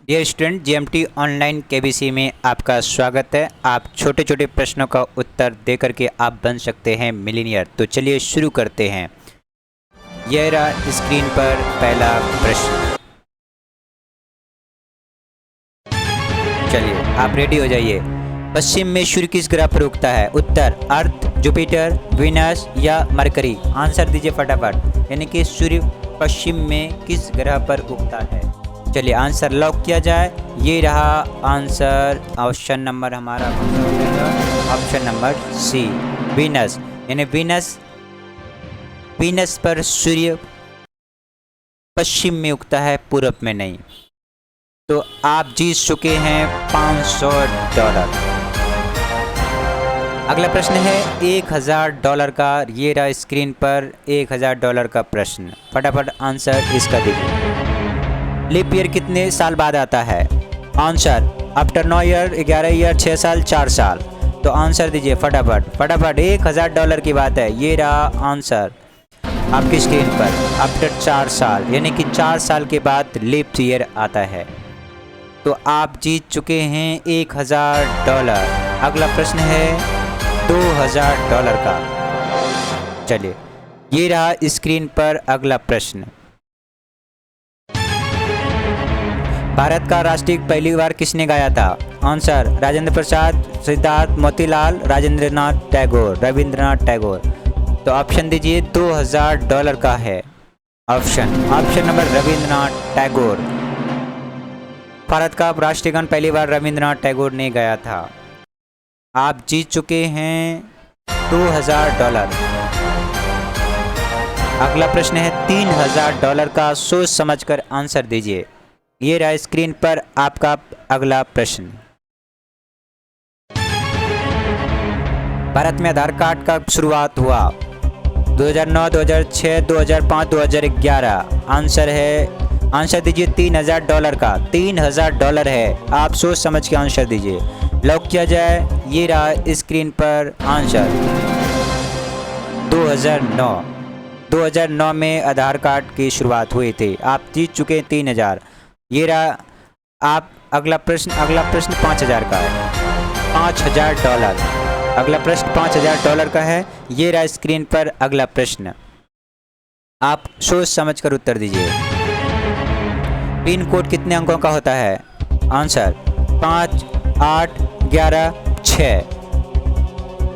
Dear student, GMT online KBC में आपका स्वागत है। आप छोटे छोटे प्रश्नों का उत्तर दे करके आप बन सकते हैं मिलीनियर। तो चलिए शुरू करते हैं। यह रहा स्क्रीन पर पहला प्रश्न। चलिए आप रेडी हो जाइए। पश्चिम में सूर्य किस ग्रह पर उगता है? उत्तर अर्थ, जुपिटर, वीनस या मरकरी। आंसर दीजिए फटाफट। यानी कि सूर्य पश्चिम में किस ग्रह पर उगता है? चलिए आंसर लॉक किया जाए। ये रहा आंसर। ऑप्शन नंबर हमारा ऑप्शन नंबर सी, वीनस। यानी वीनस पर सूर्य पश्चिम में उगता है, पूरब में नहीं। तो आप जीत चुके हैं $500। अगला प्रश्न है $1000 का। ये रहा स्क्रीन पर $1000 का प्रश्न। फटाफट आंसर इसका दीजिए। लीप ईयर कितने साल बाद आता है? आंसर आफ्टर 9 ईयर, 11 ईयर, 6 साल, 4 साल। तो आंसर दीजिए फटाफट फटाफट। $1000 की बात है। ये रहा आंसर आपकी स्क्रीन पर। आफ्टर 4 साल, यानी कि 4 साल के बाद लीप ईयर आता है। तो आप जीत चुके हैं $1000। अगला प्रश्न है $2000 का। चलिए ये रहा स्क्रीन पर अगला प्रश्न। भारत का राष्ट्रीय गीत पहली बार किसने गाया था? आंसर राजेंद्र प्रसाद, सिद्धार्थ, मोतीलाल, राजेंद्रनाथ टैगोर, रविंद्रनाथ टैगोर। तो ऑप्शन दीजिए। $2000 का है ऑप्शन नंबर रविंद्रनाथ टैगोर। भारत का राष्ट्रीय गान पहली बार रविंद्रनाथ टैगोर ने गाया था। आप जीत चुके हैं $2000। अगला प्रश्न है $3000 का। सोच समझकर आंसर दीजिए। ये रहा स्क्रीन पर आपका अगला प्रश्न। भारत में आधार कार्ड का शुरुआत हुआ 2009, 2006, 2005, 2011। आंसर दीजिए $3000 का। $3000 है। आप सोच समझ के आंसर दीजिए। लॉक किया जाए। ये रहा स्क्रीन पर आंसर 2009 में आधार कार्ड की शुरुआत हुई थी। आप जीत चुके हैं 3000। ये रहा आप अगला प्रश्न 5000 का है। $5000। अगला प्रश्न $5000 का है। ये रहा स्क्रीन पर अगला प्रश्न। आप सोच समझकर उत्तर दीजिए। पिन कोड कितने अंकों का होता है? आंसर 5, 8, 11, 6।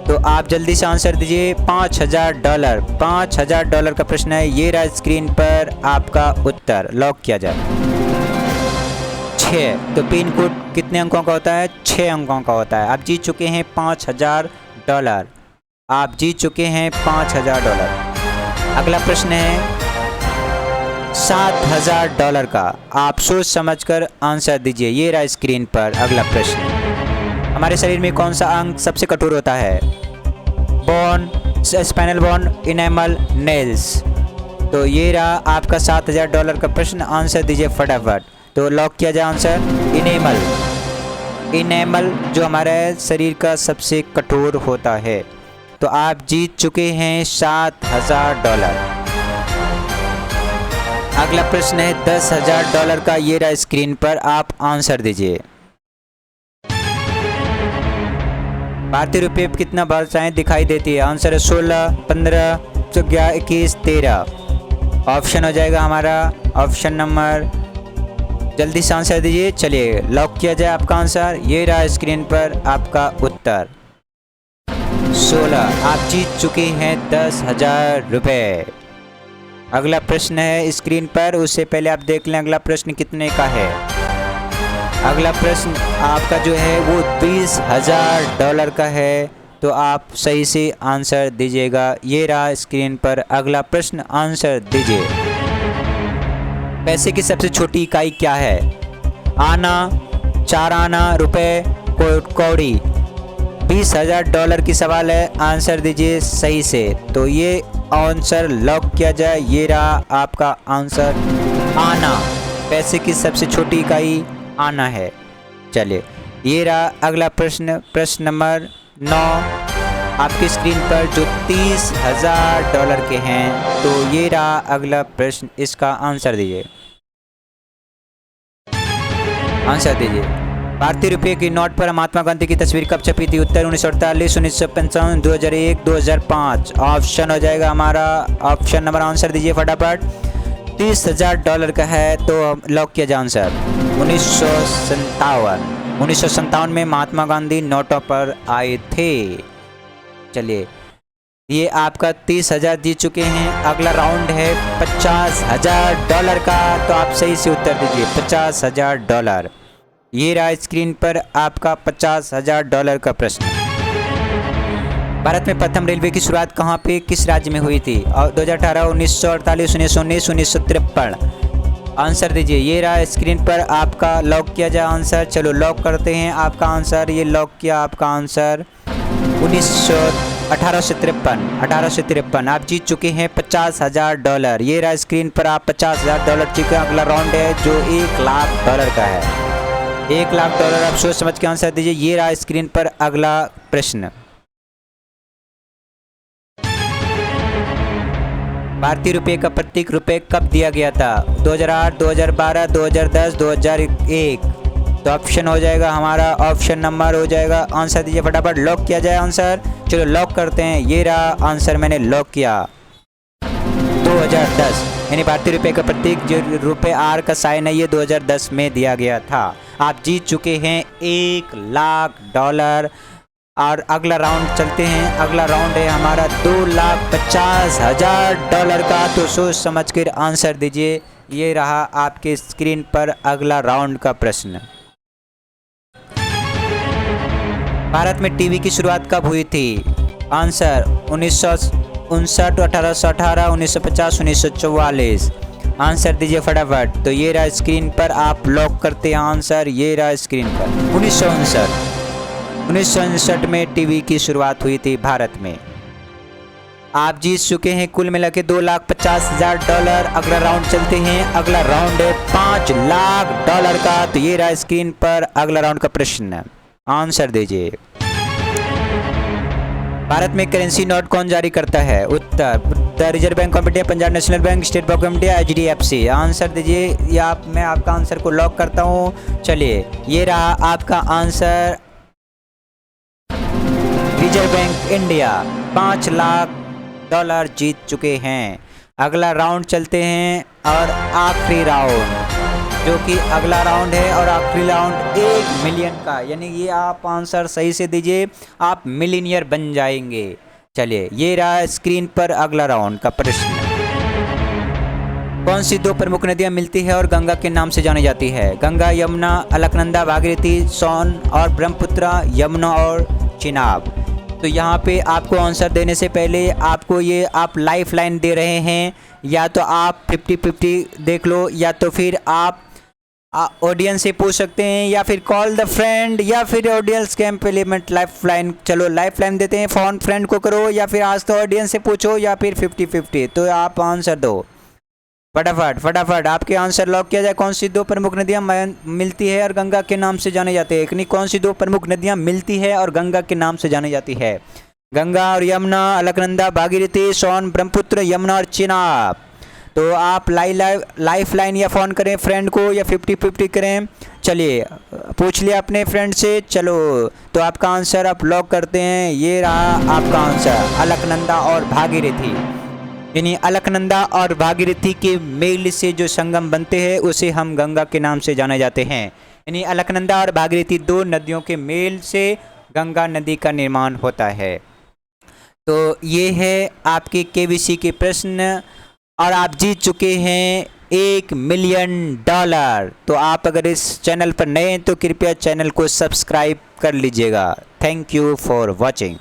तो आप जल्दी से आंसर दीजिए। $5000 का प्रश्न है। ये रहा स्क्रीन पर आपका उत्तर। लॉक किया जाए। 6। तो पिन कोड कितने अंकों का होता है? 6 अंकों का होता है। आप जीत चुके हैं $5000। आप जीत चुके हैं $5000। अगला प्रश्न है $7000 का। आप सोच समझकर आंसर दीजिए। ये रहा स्क्रीन पर अगला प्रश्न। हमारे शरीर में कौन सा अंग सबसे कठोर होता है? Bone, spinal bone, enamel, nails. तो ये रहा आपका $7000 का प्रश्न। आंसर दीजिए फटाफट। तो लॉक किया जाए आंसर इनेमल जो हमारे शरीर का सबसे कठोर होता है। तो आप जीत चुके हैं $7000। अगला प्रश्न है $10000 का। ये रहा स्क्रीन पर। आप आंसर दीजिए। भारतीय रुपये कितना भाषाएं दिखाई देती है? आंसर है 16, 15, 11, 21, 13। ऑप्शन हो जाएगा हमारा ऑप्शन नंबर। जल्दी से आंसर दीजिए। चलिए लॉक किया जाए आपका आंसर। ये रहा स्क्रीन पर आपका उत्तर 16। आप जीत चुके हैं $10000। अगला प्रश्न है स्क्रीन पर। उससे पहले आप देख लें अगला प्रश्न कितने का है। अगला प्रश्न आपका जो है वो $20000 का है। तो आप सही से आंसर दीजिएगा। ये रहा स्क्रीन पर अगला प्रश्न। आंसर दीजिए। पैसे की सबसे छोटी इकाई क्या है? आना, 4 आना, रुपए, कौड़ी। $20000 की सवाल है। आंसर दीजिए सही से। तो ये आंसर लॉक किया जाए। ये रहा आपका आंसर आना। पैसे की सबसे छोटी इकाई आना है। चलिए ये रहा अगला प्रश्न। प्रश्न नंबर 9 आपकी स्क्रीन पर जो $30000 के हैं। तो ये रहा अगला प्रश्न। इसका आंसर दीजिए। आंसर दीजिए। भारतीय रुपये की नोट पर महात्मा गांधी की तस्वीर कब छपी थी? उत्तर 1948, 1955, 2001, 2005। ऑप्शन हो जाएगा हमारा ऑप्शन नंबर। आंसर दीजिए फटाफट। $30,000 का है, तो लॉक किया जाए आंसर। 1957 में महात्मा गांधी नोटों पर आए थे। चलिए, ये आपका 30,000 जीत चुके हैं। अगला राउंड है $50,000 का, तो आप सही से उत्तर दीजिए। $50,000। ये रहा स्क्रीन पर आपका $50,000 का प्रश्न। भारत में प्रथम रेलवे की शुरुआत कहाँ पे, किस राज्य में हुई थी? और 2018, 1948, 1919, 1953। आंसर दीजिए। ये रहा स्क्रीन पर आपका। लॉक किया जाए आंसर। चलो लॉक करते हैं आपका आंसर। ये लॉक किया आपका आंसर। 1853। आप जीत चुके हैं $50,000। ये रहा स्क्रीन पर आप $50,000 जीते। अगला राउंड है जो $1,00,000 का है। $1,00,000 आप सोच समझ के आंसर दीजिए। ये रहा स्क्रीन पर अगला प्रश्न। भारतीय रुपये का प्रतीक रुपये कब दिया गया था? 2008, 2012, 2010, 2001। तो ऑप्शन हो जाएगा हमारा ऑप्शन नंबर हो जाएगा। आंसर दीजिए फटाफट। लॉक किया जाए आंसर। चलो लॉक करते हैं। ये रहा आंसर, मैंने लॉक किया। 2010, यानी भारतीय रुपये का प्रतीक जो रुपये आर का साइन है, ये 2010 में दिया गया था। आप जीत चुके हैं $1,00,000। और अगला राउंड चलते हैं। अगला राउंड है हमारा $2,50,000 का, तो सोच समझ कर आंसर दीजिए। ये रहा आपके स्क्रीन पर अगला राउंड का प्रश्न। भारत में टीवी की शुरुआत कब हुई थी? आंसर 1959, 1818, 1950, 1944। आंसर दीजिए फटाफट। तो ये रहा स्क्रीन पर, आप लॉक करते हैं आंसर। ये रहा स्क्रीन पर 1959 में टीवी की शुरुआत हुई थी भारत में। आप जीत चुके हैं कुल मिला के $2,50,000। अगला राउंड चलते हैं। अगला राउंड है $5,00,000 का, तो ये रहा स्क्रीन पर अगला राउंड का प्रश्न। आंसर दीजिए। भारत में करेंसी नोट कौन जारी करता है? उत्तर the Reserve Bank of India, Punjab National Bank, State Bank of India, HDFC। Answer दीजिए। या मैं आपका आंसर को लॉक करता हूँ। चलिए, ये रहा आपका आंसर। रिजर्व बैंक इंडिया $5,00,000 जीत चुके हैं। अगला राउंड चलते हैं और आखिरी राउंड, जो कि अगला राउंड है और आखिरी राउंड 1 मिलियन का, यानी ये आप आंसर सही से दीजिए, आप मिलीनियर बन जाएंगे। चलिए, ये रहा स्क्रीन पर अगला राउंड का प्रश्न। कौन सी 2 प्रमुख नदियां मिलती है और गंगा के नाम से जानी जाती है? गंगा, यमुना, अलकनंदा, भागीरथी, सोन और ब्रह्मपुत्र, यमुना और चिनाब। तो यहाँ पे आपको आंसर देने से पहले आपको ये आप लाइफ लाइन दे रहे हैं, या तो आप 50-50 देख लो, या तो फिर आप ऑडियंस से पूछ सकते हैं, या फिर कॉल द फ्रेंड, या फिर audience camp element life line. चलो लाइफ लाइन देते हैं, फोन फ्रेंड को करो, या फिर आज तो ऑडियंस से पूछो, या फिर 50-50। तो आप आंसर दो फटाफट आपके आंसर लॉक किया जाए। कौन सी 2 प्रमुख नदियां मिलती है और गंगा के नाम से जाने जाते हैं? कौन सी 2 प्रमुख नदियां मिलती है और गंगा के नाम से जानी जाती है? गंगा और यमुना, अलकनंदा, भागीरथी, सोन, ब्रह्मपुत्र, यमुना और चिनाब। तो आप लाइफ लाइन या फ़ोन करें फ्रेंड को, या 50-50 करें। चलिए, पूछ लिया अपने फ्रेंड से। चलो, तो आपका आंसर आप लॉक करते हैं। ये रहा आपका आंसर, अलकनंदा और भागीरथी। यानी अलकनंदा और भागीरथी के मेल से जो संगम बनते हैं उसे हम गंगा के नाम से जाने जाते हैं। यानी अलकनंदा और भागीरथी 2 नदियों के मेल से गंगा नदी का निर्माण होता है। तो ये है आपके KBC के प्रश्न, और आप जीत चुके हैं $1 मिलियन। तो आप अगर इस चैनल पर नए हैं तो कृपया चैनल को सब्सक्राइब कर लीजिएगा। Thank you for watching.